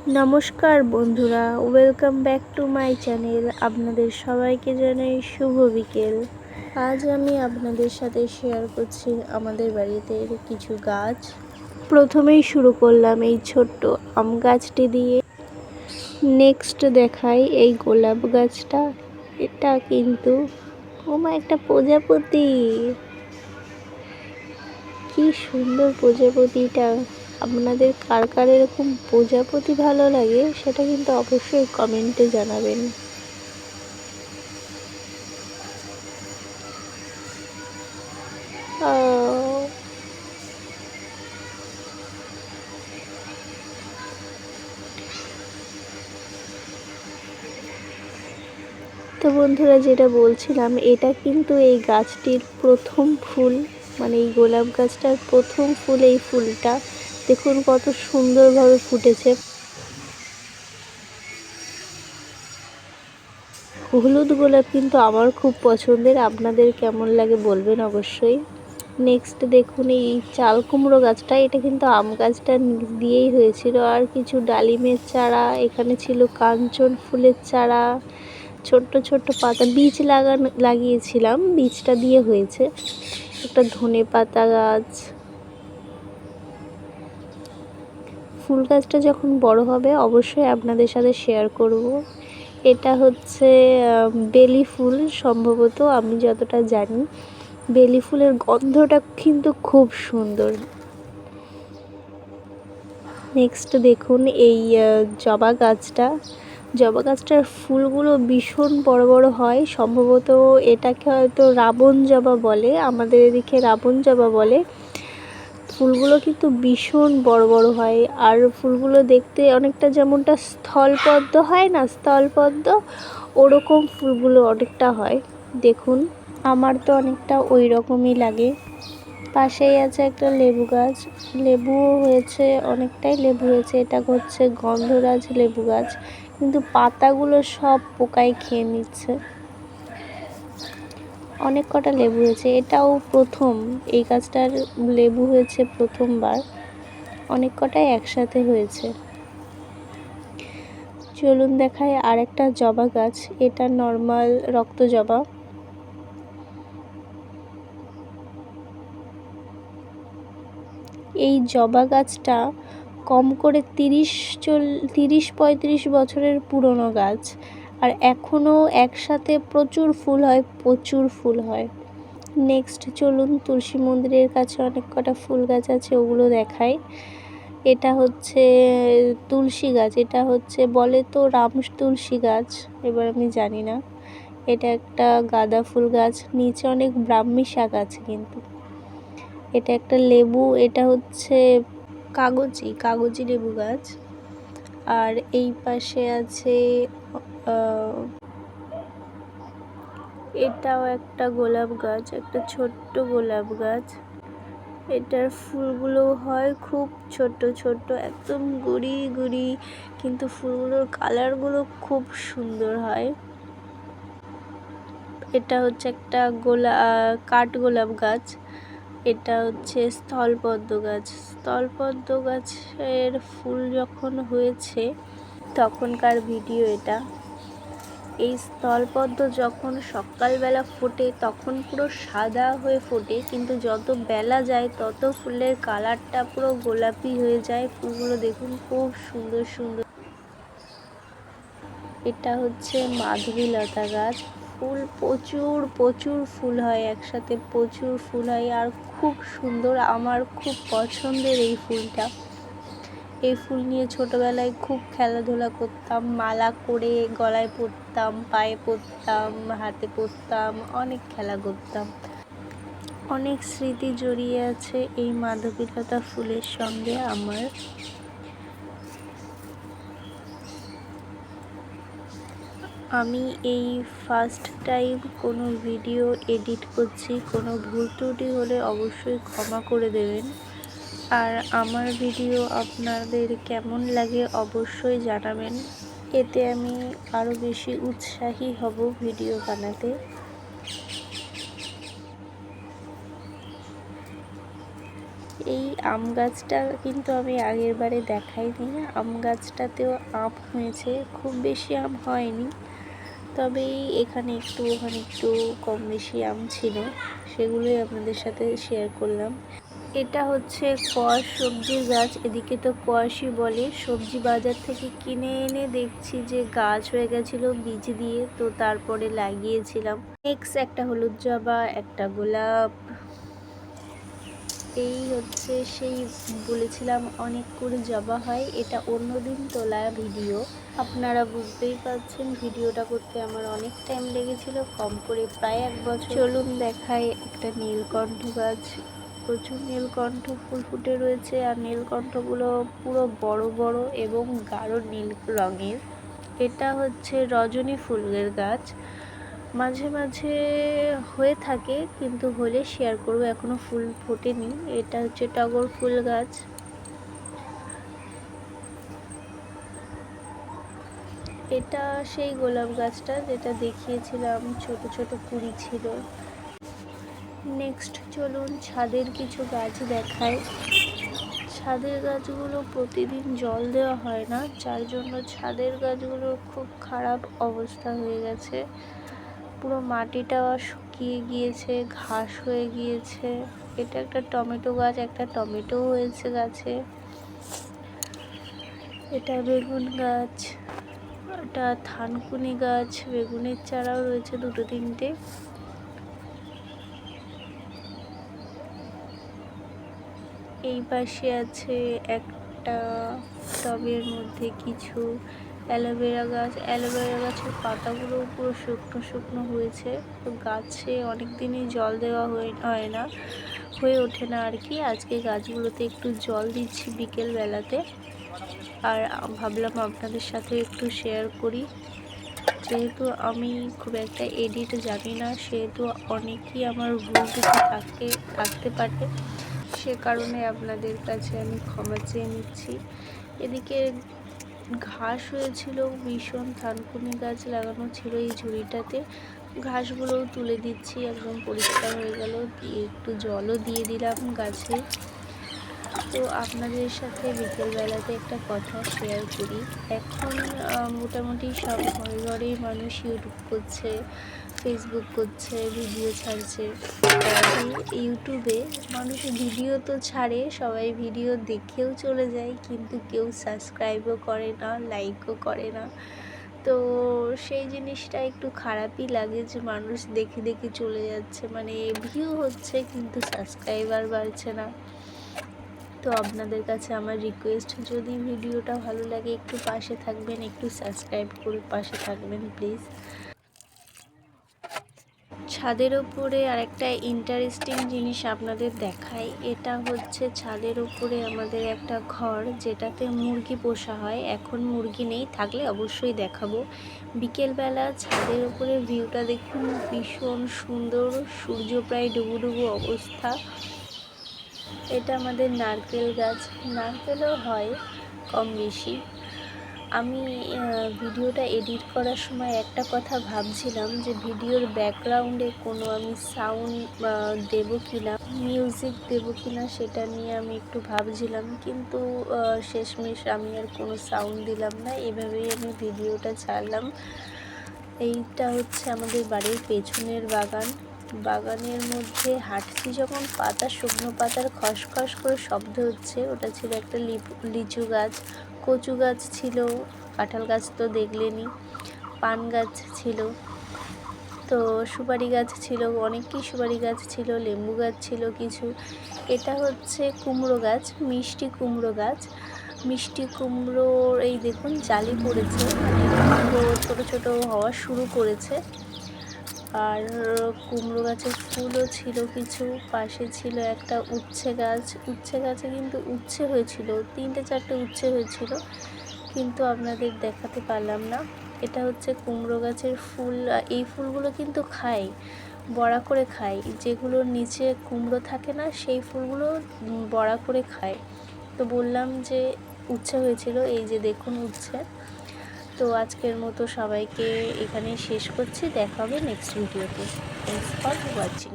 নমস্কার বন্ধুরা, welcome back to my channel. আপনাদের সবাইকে জানাই শুভ বিকেল। আজ আমি আপনাদের সাথে শেয়ার করছি আমাদের বাড়িতে কিছু গাছ। প্রথমেই শুরু করলাম এই ছোট্ট আম গাছটি দিয়ে। নেক্সট দেখাই এই গোলাপ গাছটা। এটা কিন্তু একটা প্রজাপতি। কি সুন্দর প্রজাপতিটা। আপনাদের কার কার এরকম প্রজাপতি ভালো লাগে সেটা কিন্তু অবশ্যই কমেন্টে জানাবেন। তো বন্ধুরা, যেটা বলছিলাম, এটা কিন্তু এই গাছটির প্রথম ফুল, মানে এই গোলাপ গাছটার প্রথম ফুল। এই ফুলটা দেখুন কত সুন্দরভাবে ফুটেছে। হলুদ গোলাপ কিন্তু আমার খুব পছন্দের। আপনাদের কেমন লাগে বলবেন অবশ্যই। নেক্সট দেখুন এই চাল কুমড়ো গাছটা। এটা কিন্তু আম গাছটা দিয়েই হয়েছিল। আর কিছু ডালিমের চারা, এখানে ছিল কাঞ্চন ফুলের চারা, ছোট্ট ছোট্ট পাতা, বীজ লাগিয়েছিলাম, বীজটা দিয়ে হয়েছে। একটা ধনে পাতা গাছ। ফুল গাছটা যখন বড় হবে অবশ্যই আপনাদের সাথে শেয়ার করব। এটা হচ্ছে বেলি ফুল সম্ভবত, আমি যতটা জানি। বেলি ফুলের গন্ধটা কিন্তু খুব সুন্দর। নেক্সট দেখুন এই জবা গাছটা। জবা গাছটার ফুলগুলো ভীষণ বড় বড় হয়। সম্ভবত এটাকে হয়তো রাবণ জবা বলে, আমাদের এদিকে রাবণ জবা বলে। ফুলগুলো কিন্তু ভীষণ বড় বড় হয়। আর ফুলগুলো দেখতে অনেকটা যেমনটা স্থলপদ্ম হয় না, স্থলপদ্ম ওরকম ফুলগুলো অনেকটা হয়। দেখুন আমার তো অনেকটা ওই রকমই লাগে। পাশেই আছে একটা লেবু গাছ, লেবুও হয়েছে, অনেকটাই লেবু হয়েছে। এটা হচ্ছে গন্ধরাজ লেবু গাছ, কিন্তু পাতাগুলো সব পোকায় খেয়ে নিচ্ছে। অনেক কটা লেবু হয়েছে, এটাও প্রথম, এই গাছটার লেবু হয়েছে প্রথমবার। অনেক কটাই একসাথে হয়েছে। চলুন দেখায় আর একটা জবা গাছ। এটা নর্মাল রক্ত জবা। এই জবা গাছটা কম করে 30-35 বছরের পুরনো গাছ। আর এখনও একসাথে প্রচুর ফুল হয়, প্রচুর ফুল হয়। নেক্সট চলুন তুলসী মন্দিরের কাছে অনেক কটা ফুল গাছ আছে, ওগুলো দেখাই। এটা হচ্ছে তুলসী গাছ, এটা হচ্ছে বলে তো রাম তুলসী গাছ, এবার আমি জানি না। এটা একটা গাঁদা ফুল গাছ, নিচে অনেক ব্রাহ্মী শাক আছে কিন্তু। এটা একটা লেবু, এটা হচ্ছে কাগজি লেবু গাছ। আর এই পাশে আছে এটাও একটা গোলাপ গাছ, একটা ছোট্ট গোলাপ গাছ। এটার ফুলগুলো হয় খুব ছোট ছোট, একদম গুড়ি গুড়ি, কিন্তু ফুলগুলোর কালারগুলো খুব সুন্দর হয়। এটা হচ্ছে একটা কাঠগোলাপ গাছ। এটা হচ্ছে স্থলপদ্ম গাছ। স্থলপদ্ম গাছের ফুল যখন হয়েছে তখনকার ভিডিও এটা। এই স্থলপদ্ম যখন সকালবেলা ফোটে তখন পুরো সাদা হয়ে ফোটে, কিন্তু যত বেলা যায় তত ফুলের কালারটা পুরো গোলাপি হয়ে যায়। ফুলগুলো দেখুন খুব সুন্দর সুন্দর। এটা হচ্ছে মাধবীলতা গাছ। ফুল প্রচুর প্রচুর ফুল হয় একসাথে, প্রচুর ফুল হয় আর খুব সুন্দর। আমার খুব পছন্দের এই ফুলটা। এই ফুল নিয়ে ছোটোবেলায় খুব খেলাধুলা করতাম, মালা করে গলায় পরতাম, পায়ে পরতাম, হাতে পরতাম, অনেক খেলা করতাম। অনেক স্মৃতি জড়িয়ে আছে এই মাধবীলতা ফুলের সঙ্গে আমার। আমি এই ফার্স্ট টাইম কোনো ভিডিও এডিট করছি, কোনো ভুল ত্রুটি হলে অবশ্যই ক্ষমা করে দেবেন। আর আমার ভিডিও আপনাদের কেমন লাগে অবশ্যই জানাবেন, এতে আমি আরও বেশি উৎসাহী হব ভিডিও বানাতে। এই আম গাছটা কিন্তু আমি আগের বারে দেখাইনি। আম গাছটাতেও আম হয়েছে, খুব বেশি আম হয়নি, তবে এখানে একটু ওখানে একটু কম বেশি আম ছিল, সেগুলোই আপনাদের সাথে শেয়ার করলাম। এটা হচ্ছে কোয়াশ সবজির গাছ, এদিকে তো কোয়াশই বলে। সবজি বাজার থেকে কিনে এনে দেখছি যে গাছ হয়ে গেছিলো বীজ দিয়ে, তো তারপরে লাগিয়েছিলাম। নেক্সট একটা হলুদ জবা, একটা গোলাপ। এই হচ্ছে সেই বলেছিলাম অনেক করে জবা হয়, এটা অন্যদিন তোলা ভিডিও। আপনারা বুঝতেই পারছেন ভিডিওটা করতে আমার অনেক টাইম লেগেছিল, কম করে প্রায় 1 বছর। চলুন দেখায় একটা নীলকণ্ঠ গাছ। প্রচুর নীলকণ্ঠ ফুল ফুটে রয়েছে, আর নীলকণ্ঠগুলো পুরো বড় বড় এবং গাঢ় নীল রঙের। এটা হচ্ছে রজনী ফুলের গাছ, মাঝে মাঝে হয়ে থাকে, কিন্তু হলে শেয়ার করবো, এখনো ফুল ফোটেনি। এটা হচ্ছে টগর ফুল গাছ। এটা সেই গোলাপ গাছটা যেটা দেখিয়েছিলাম, ছোট ছোট কুড়ি ছিল। নেক্সট চলুন ছাদের কিছু গাছ দেখাই। ছাদের গাছগুলো প্রতিদিন জল দেওয়া হয় না, যার জন্য ছাদের গাছগুলোর খুব খারাপ অবস্থা হয়ে গেছে। পুরো মাটিটা শুকিয়ে গিয়েছে, ঘাস হয়ে গিয়েছে। এটা একটা টমেটো গাছ, একটা টমেটো হয়েছে গাছে। এটা বেগুন গাছ, এটা থানকুনি গাছ, বেগুনের চারাও রয়েছে 2-3টে। এই পাশে আছে একটা টবের মধ্যে কিছু অ্যালোভেরা গাছ। অ্যালোভেরা গাছের পাতাগুলো পুরো শুকনো শুকনো হয়েছে, তো গাছে অনেক দিনই জল দেওয়া হয় না, হয়ে ওঠে না আর কি। আজকে গাছগুলোতে একটু জল দিচ্ছি বিকেল বেলাতে, আর ভাবলাম আপনাদের সাথে একটু শেয়ার করি। যেহেতু আমি খুব একটা এডিট জানি না, সেহেতু অনেকেই আমার ভুল ত্রুটি থাকতে পারে, সে কারণে আপনাদের কাছে আমি ক্ষমা চেয়ে নিচ্ছি। এদিকে ঘাস হয়েছিল ভীষণ, থানকুনি গাছ লাগানো ছিল এই ঝুড়িটাতে, ঘাসগুলোও তুলে দিচ্ছি, একদম পরিষ্কার হয়ে গেল, দিয়ে একটু জলও দিয়ে দিলাম গাছে। তো আপনাদের সাথে বিকেলবেলাতে একটা কথা শেয়ার করি। এখন মোটামুটি সব ঘরে ঘরেই মানুষ ইউটিউব করছে, ফেসবুক করছে, ভিডিও ছাড়ছে। ইউটিউবে মানুষ ভিডিও তো ছাড়ে, সবাই ভিডিও দেখেও চলে যায়, কিন্তু কেউ সাবস্ক্রাইবও করে না, লাইকও করে না। তো সেই জিনিসটা একটু খারাপই লাগে যে মানুষ দেখে দেখে চলে যাচ্ছে, মানে ভিউ হচ্ছে কিন্তু সাবস্ক্রাইবার বাড়ছে না। তো আপনাদের কাছে আমার রিকোয়েস্ট, যদি ভিডিওটা ভালো লাগে একটু পাশে থাকবেন, একটু সাবস্ক্রাইব করে পাশে থাকবেন প্লিজ। ছাদের ওপরে আরেকটা ইন্টারেস্টিং জিনিস আপনাদের দেখাই। এটা হচ্ছে ছাদের ওপরে আমাদের একটা ঘর, যেটাতে মুরগি পোষা হয়। এখন মুরগি নেই, থাকলে অবশ্যই দেখাবো। বিকেলবেলা ছাদের ওপরে ভিউটা দেখুন, ভীষণ সুন্দর, সূর্য প্রায় ডুবুডুবু অবস্থা। এটা আমাদের নারকেল গাছ, নারকেলও হয় কম বেশি। আমি ভিডিওটা এডিট করার সময় একটা কথা ভাবছিলাম যে ভিডিওর ব্যাকগ্রাউন্ডে কোনো আমি সাউন্ড দেবো কি না, মিউজিক দেবো কি না, সেটা নিয়ে আমি একটু ভাবছিলাম, কিন্তু শেষমেশ আমি আর কোনো সাউন্ড দিলাম না, এভাবেই আমি ভিডিওটা ছাড়লাম। এইটা হচ্ছে আমাদের বাড়ির পেছনের বাগান। বাগানের মধ্যে হাঁটছি যখন, পাতা, শুকনো পাতার খসখস করে শব্দ হচ্ছে, ওটা ছিল একটা লিচু গাছ। কচু গাছ ছিল, কাঁঠাল গাছ তো দেখলেনই, পান গাছ ছিল, তো সুপারি গাছ ছিল, অনেকই সুপারি গাছ ছিল, লেবু গাছ ছিল কিছু। এটা হচ্ছে কুমড়ো গাছ, মিষ্টি কুমড়ো গাছ। মিষ্টি কুমড়োর এই দেখুন জালি পড়েছে, মানে কুমড়ো ছোটো ছোটো হওয়া শুরু করেছে। আর কুমড়ো গাছের ফুলও ছিল কিছু, পাশে ছিল একটা উচ্ছে গাছ। উচ্ছে গাছে কিন্তু উচ্ছে হয়েছিল, 3-4টে উচ্ছে হয়েছিল, কিন্তু আপনাদের দেখাতে পারলাম না। এটা হচ্ছে কুমড়ো গাছের ফুল, এই ফুলগুলো কিন্তু খাই, বড়া করে খাই, যেগুলোর নিচে কুমড়ো থাকে না সেই ফুলগুলো বড়া করে খায়। তো বললাম যে উচ্ছে হয়েছিল, এই যে দেখুন উচ্ছে। তো আজকের মতো সবাইকে এখানেই শেষ করছি, দেখা হবে নেক্সট ভিডিওতে। Thanks for watching.